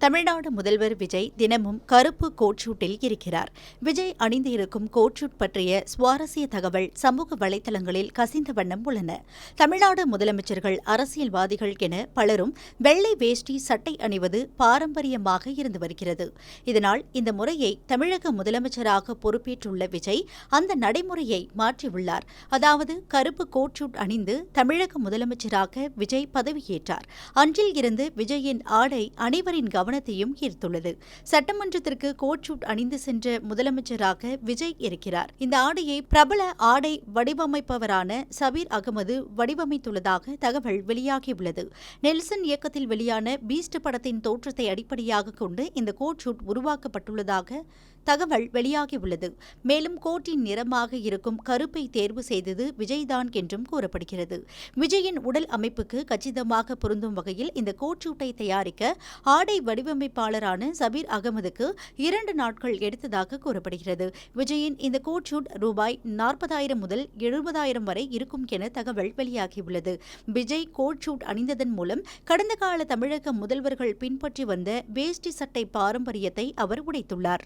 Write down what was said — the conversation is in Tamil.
தமிழ்நாடு முதல்வர் விஜய் தினமும் கருப்பு கோட் ஷூட்டில் இருக்கிறார். விஜய் அணிந்திருக்கும் கோட் ஷூட் பற்றிய சுவாரஸ்ய தகவல் சமூக வலைதளங்களில் கசிந்த வண்ணம் உள்ளன. தமிழ்நாடு முதலமைச்சர்கள், அரசியல்வாதிகள் என பலரும் வெள்ளை வேஷ்டி சட்டை அணிவது பாரம்பரியமாக இருந்து வருகிறது. இதனால் இந்த முறையை தமிழக முதலமைச்சராக பொறுப்பேற்றுள்ள விஜய் அந்த நடைமுறையை மாற்றியுள்ளார். அதாவது கருப்பு கோட் ஷூட் அணிந்து தமிழக முதலமைச்சராக விஜய் பதவியேற்றார். அன்றில் இருந்து விஜயின் ஆடை அனைவரின் கவனத்தையும் ஈர்த்துள்ளது. சட்டமன்றத்திற்கு கோட் ஷூட் அணிந்து சென்ற முதலமைச்சராக விஜய் இருக்கிறார். இந்த ஆடையை பிரபல ஆடை வடிவமைப்பவரான சபீர் அகமது வடிவமைத்துள்ளதாக தகவல் வெளியாகியுள்ளது. நெல்சன் இயக்கத்தில் வெளியான பீஸ்ட் படத்தின் தோற்றத்தை அடிப்படையாக கொண்டு இந்த கோட் ஷூட் உருவாக்கப்பட்டுள்ளதாக தகவல் வெளியாகியுள்ளது. மேலும் கோட்டின் நிறமாக இருக்கும் கருப்பை தேர்வு செய்தது விஜய்தான் என்றும் கூறப்படுகிறது. விஜயின் உடல் அமைப்புக்கு கச்சிதமாக பொருந்தும் வகையில் இந்த கோட் ஷூட்டை தயாரிக்க ஆடை வடிவமைப்பாளரான சபீர் அகமதுக்கு 2 நாட்கள் எடுத்ததாக கூறப்படுகிறது. விஜயின் இந்த கோட் ஷூட் ரூபாய் 40,000 முதல் 70,000 வரை இருக்கும் என தகவல் வெளியாகியுள்ளது. விஜய் கோட் ஷூட் அணிந்ததன் மூலம் கடந்த கால தமிழக முதல்வர்கள் பின்பற்றி வந்த வேஷ்டி சட்டை பாரம்பரியத்தை அவர் உடைத்துள்ளார்.